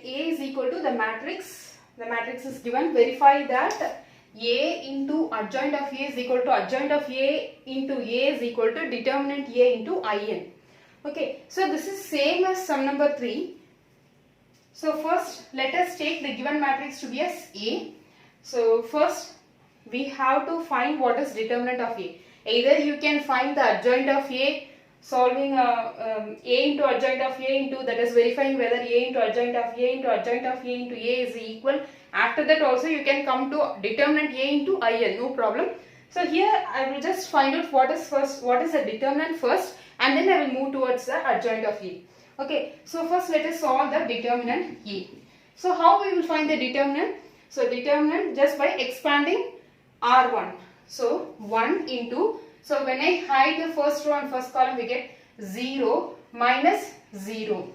A is equal to the matrix is given. Verify that A into adjoint of A is equal to adjoint of A into A is equal to determinant A into In. Okay, so this is same as sum number 3. So first let us take the given matrix to be as A. So first we have to find what is determinant of A. Either you can find the adjoint of A, solving A into adjoint of A into, that is verifying whether A into adjoint of A into adjoint of A into A is equal. After that also you can come to determinant A into In, no problem. So here I will just find out what is the determinant first, and then I will move towards the adjoint of A. Okay, so first let us solve the determinant A. So how we will find the determinant? So determinant just by expanding R1. So 1 into, so when I hide the first row and first column we get 0 minus 0.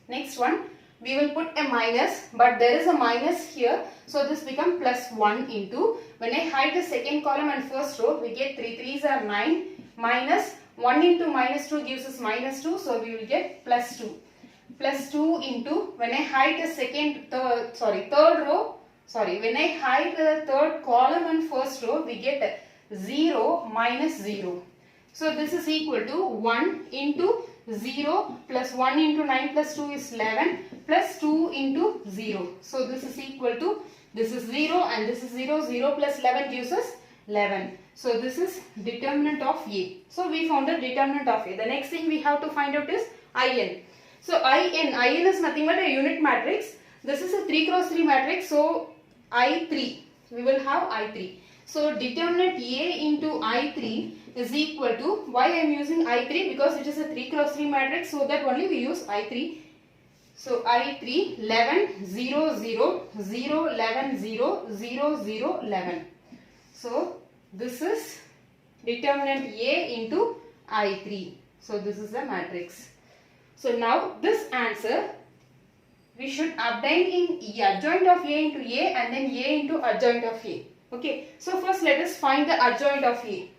Next one we will put a minus, but there is a minus here, so this becomes plus 1 into, when I hide the second column and first row we get 3 3s are 9 minus 1 into minus 2 gives us minus 2, so we will get plus 2. Plus 2 into, when I hide the third row, when I hide the third column and first row we get 0 minus 0. So this is equal to 1 into 0 plus 1 into 9 plus 2 is 11 plus 2 into 0. So this is equal to, this is 0 and this is 0. 0 plus 11 gives us 11. So this is determinant of A. So we found the determinant of A. The next thing we have to find out is In. So In is nothing but a unit matrix. This is a 3 cross 3 matrix. So I3, we will have I3. So determinant A into I3 is equal to, why I am using I3? Because it is a 3 cross 3 matrix, so that only we use I3. So I3 11 0 0 0 11 0 0 0 11. So this is determinant A into I3. So this is the matrix. So now this answer we should obtain in adjoint of A into A and then A into adjoint of A. Okay. So first let us find the adjoint of A.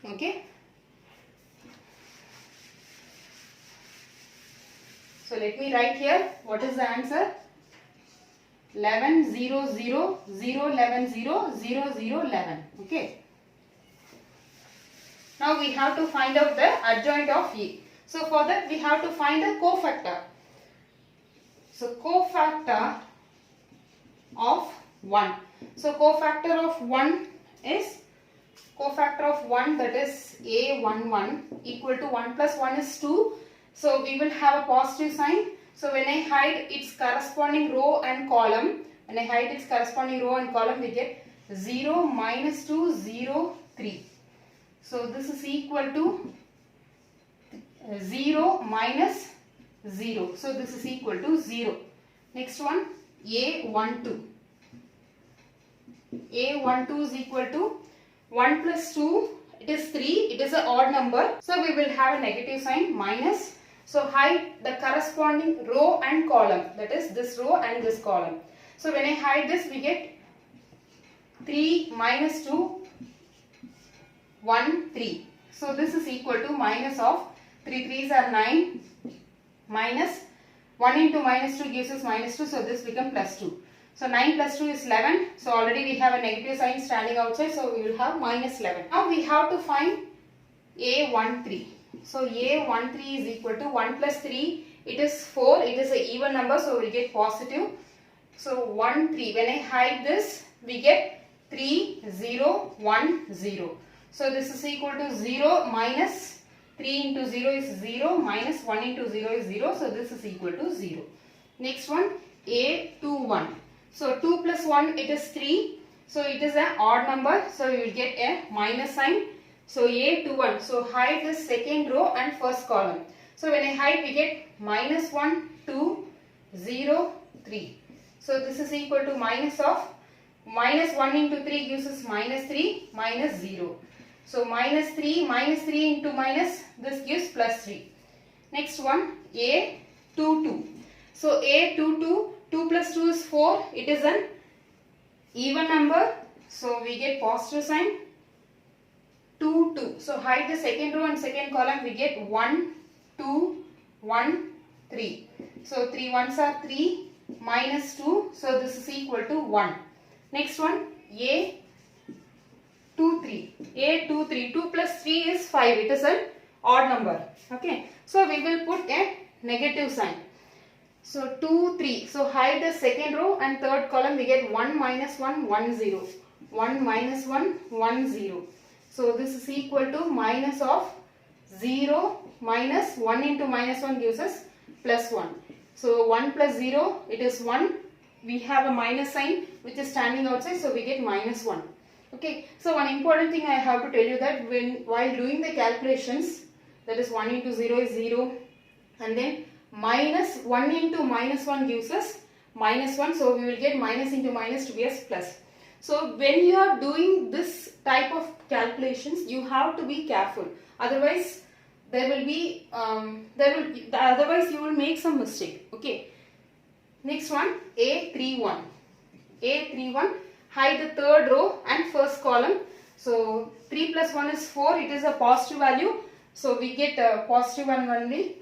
Okay. So let me write here what is the answer. 11 0 0 0 11 0 0 0 11. Okay. Now we have to find out the adjoint of A. So for that we have to find the cofactor. So cofactor of 1. So cofactor of 1 is, cofactor of 1, that is A11 equal to 1 plus 1 is 2. So we will have a positive sign. So when I hide its corresponding row and column, we get 0 minus 2 0 3. So this is equal to 0 minus 0. So this is equal to 0. Next one, A12. A12 is equal to 1 plus 2, it is 3, it is an odd number. So we will have a negative sign, minus. So hide the corresponding row and column, that is this row and this column. So when I hide this we get 3 minus 2, 1, 3. So this is equal to minus of 3 3s are 9 minus 1 into minus 2 gives us minus 2. So this becomes plus 2. So 9 plus 2 is 11. So already we have a negative sign standing outside. So we will have minus 11. Now we have to find A13. So A13 is equal to 1 plus 3. It is 4. It is an even number. So we will get positive. So 1 3. When I hide this we get 3 0 1 0. So this is equal to 0 minus 3 into 0 is 0 minus 1 into 0 is 0. So this is equal to 0. Next one, A21. So 2 plus 1 it is 3. So it is an odd number. So you will get a minus sign. So A21. So hide the second row and first column. So when I hide we get minus 1 2 0 3. So this is equal to minus of minus 1 into 3 gives us minus 3 minus 0. So minus 3 into minus, this gives plus 3. Next one, A22. So A22, 2 plus 2 is 4. It is an even number. So we get positive sign. 2 2. So hide the second row and second column. We get 1 2 1 3. So 3 ones are 3 minus 2. So this is equal to 1. Next one, A 2 3. A 2 3. 2 plus 3 is 5. It is an odd number. Okay. So we will put a negative sign. So 2 3. So hide the second row and third column. We get 1 minus 1 1 0. 1 minus 1 1 0. So this is equal to minus of 0 minus 1 into minus 1 gives us plus 1. So 1 plus 0, it is 1. We have a minus sign which is standing outside, so we get minus 1. Okay, so one important thing I have to tell you that while doing the calculations, that is 1 into 0 is 0, and then minus 1 into minus 1 gives us minus 1, so we will get minus into minus to be as plus. So when you are doing this type of calculations, you have to be careful. Otherwise, otherwise you will make some mistake. Okay. Next one, A31. A31, hide the third row and first column. So 3 plus 1 is 4. It is a positive value. So we get a positive one only.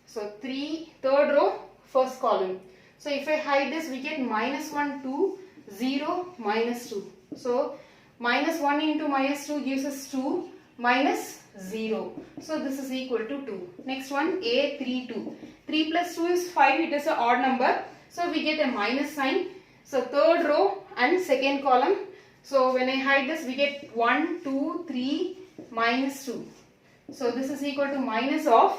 So 3, third row, first column. So if I hide this, we get minus 1, 2, 0, minus 2. So minus 1 into minus 2 gives us 2, minus 0. So this is equal to 2. Next one, A32. 3 plus 2 is 5. It is an odd number. So we get a minus sign. So third row and second column. So when I hide this, we get 1, 2, 3, minus 2. So this is equal to minus of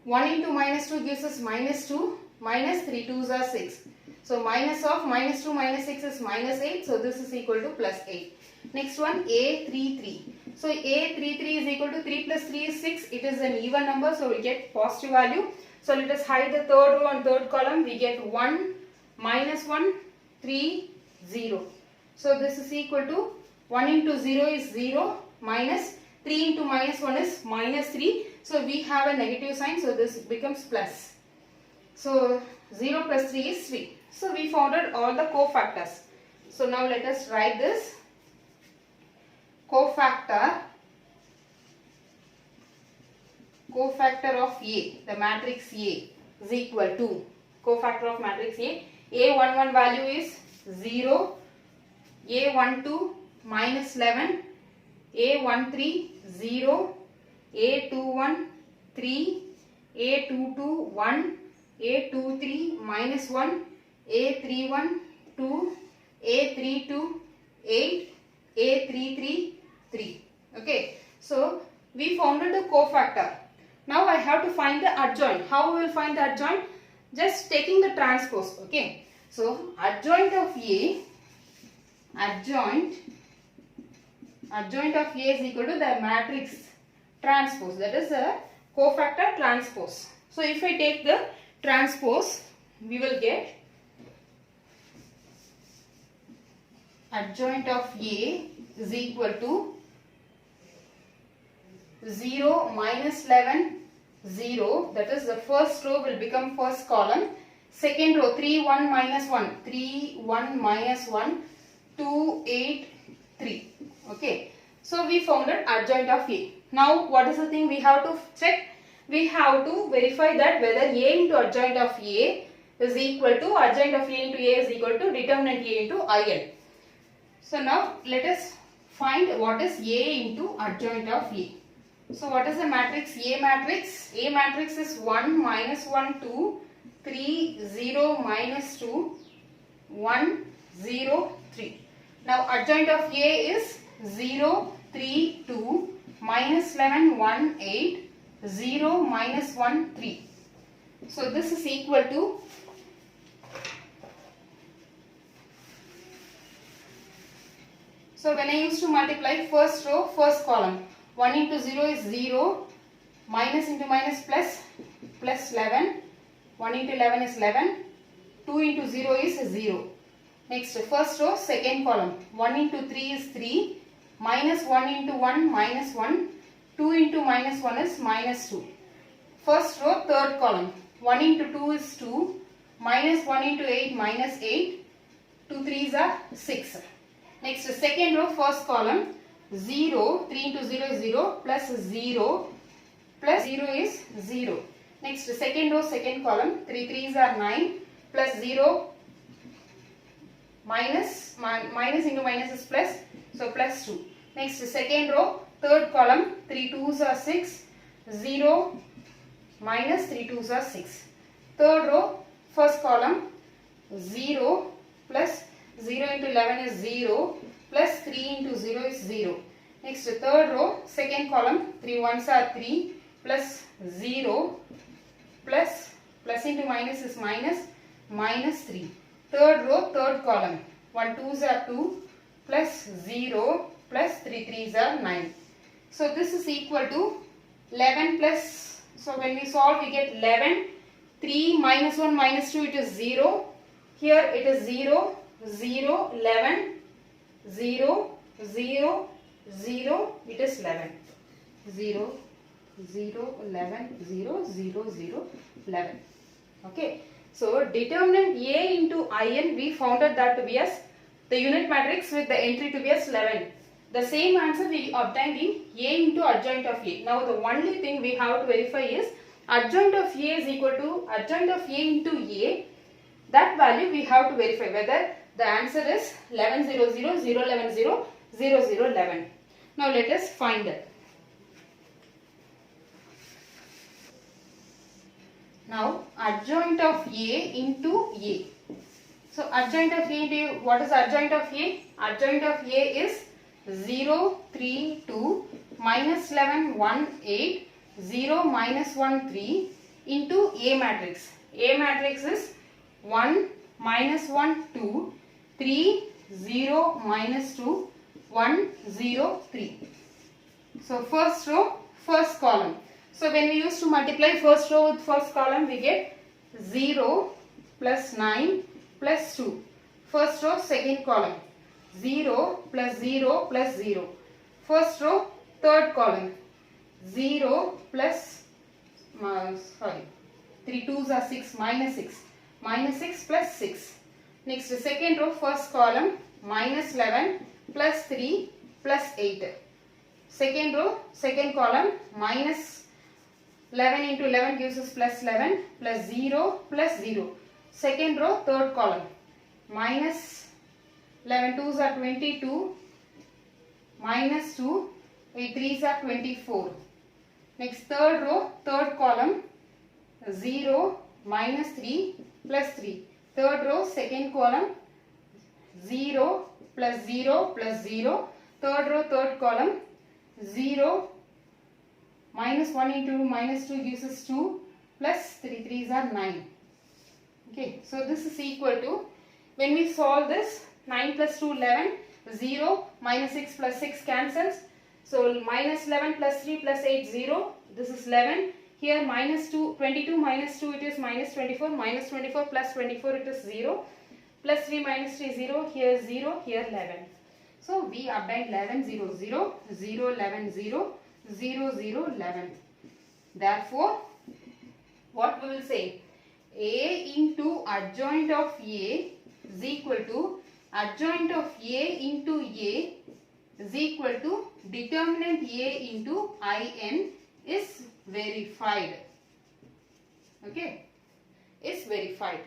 1 into minus 2 gives us minus 2, minus 3 2s are 6. So minus of minus 2 minus 6 is minus 8. So this is equal to plus 8. Next one, A33. So A33 is equal to 3 plus 3 is 6. It is an even number, so we get positive value. So let us hide the third row and third column. We get 1, minus 1, 3, 0. So this is equal to 1 into 0 is 0, minus 3 into minus 1 is minus 3. So we have a negative sign, so this becomes plus. So 0 plus 3 is 3. So we founded all the cofactors. So now let us write this. Cofactor of A, the matrix A is equal to, cofactor of matrix A, A11 value is 0, A12 minus 11, A13 0, A21 3, A22 1, A23 minus 1, A31 2, A32 8, A33 3. Okay, so we founded the cofactor. Now I have to find the adjoint. How we will find the adjoint? Just taking the transpose. Okay, so adjoint of A, adjoint of A is equal to the matrix transpose. That is a cofactor transpose. So if I take the transpose, we will get adjoint of A is equal to 0 minus 11 0, that is the first row will become first column. Second row 3 1 minus 1, 3 1 minus 1, 2 8 3. Okay, so we founded adjoint of A. Now what is the thing we have to check? We have to verify that whether A into adjoint of A is equal to adjoint of A into A is equal to determinant A into IN. So now let us find what is A into adjoint of A. So what is the matrix? A matrix? A matrix is 1 minus 1 2, 3 0 minus 2, 1 0 3. Now adjoint of A is 0 3 2, minus 11 1 8, 0 minus 1 3. So this is equal to so when I used to multiply first row, first column, 1 into 0 is 0, minus into minus plus, plus 11, 1 into 11 is 11, 2 into 0 is 0. Next, first row, second column, 1 into 3 is 3, minus 1 into 1, minus 1, 2 into minus 1 is minus 2. First row, third column, 1 into 2 is 2, minus 1 into 8, minus 8, 2 3s are 6. Next, second row, first column, 0, 3 into 0 is 0, plus 0 is 0. Next second row, second column, 3 3s are 9 plus 0 minus into minus is plus, so plus 2. Next second row, third column, 3 2s are 6, 0 minus 3 2s are 6. Third row, first column, 0 plus 0 into 11 is 0 plus 3 into 0 is 0. Next third row, second column, 3 1s are 3 plus 0 plus into minus is minus 3. Third row, third column, 1 2s are 2 plus 0 plus 3 3s are 9. So this is equal to 11 plus, so when we solve we get 11, 3 minus 1 minus 2 it is 0, here it is 0, 0, 11, 0, 0, 0, it is 11, 0, 0, 11, 0, 0, 0, 11. Okay. So determinant A into In, we founded that to be as the unit matrix with the entry to be as 11. The same answer we obtained in A into adjoint of A. Now the only thing we have to verify is adjoint of A is equal to adjoint of A into A. That value we have to verify whether the answer is 11 0 0 0 11 0 0 0 11. Now let us find it. Now adjoint of A into A. So adjoint of A into A, what is adjoint of A? Adjoint of A is 0 3 2 minus 11 1 8 0 minus 1 3 into A matrix. A matrix is 1 minus 1 2 3 0 minus 2 1 0 3. So first row, first column. So when we used to multiply first row with first column, we get 0 plus 9 plus 2. First row, second column, 0 plus 0 plus 0. First row, third column, 0 plus, 3 2s are 6, minus 6. Minus 6 plus 6. Next second row, first column, minus 11 plus 3 plus 8. Second row, second column, minus 11 into 11 gives us plus 11 plus 0 plus 0. Second row, third column, minus 11 2s are 22, minus 2, 8 3s are 24. Next third row, third column, 0 minus 3 plus 3. Third row, second column, 0 plus 0 plus 0. Third row, third column, 0 minus 1 into minus 2 gives us 2 plus 3 3s are 9. Okay, so this is equal to, when we solve this, 9 plus 2 11, 0 minus 6 plus 6 cancels. So minus 11 plus 3 plus 8 0, this is 11. Here minus 2, 22 minus 2 it is minus 24, minus 24 plus 24 it is 0, plus 3 minus 3 0, here 0, here 11. So we obtained 11 0 0, 0 11 0, 0 0 11. Therefore, what we will say? A into adjoint of A is equal to adjoint of A into A is equal to determinant A into In is verified. Okay, is verified.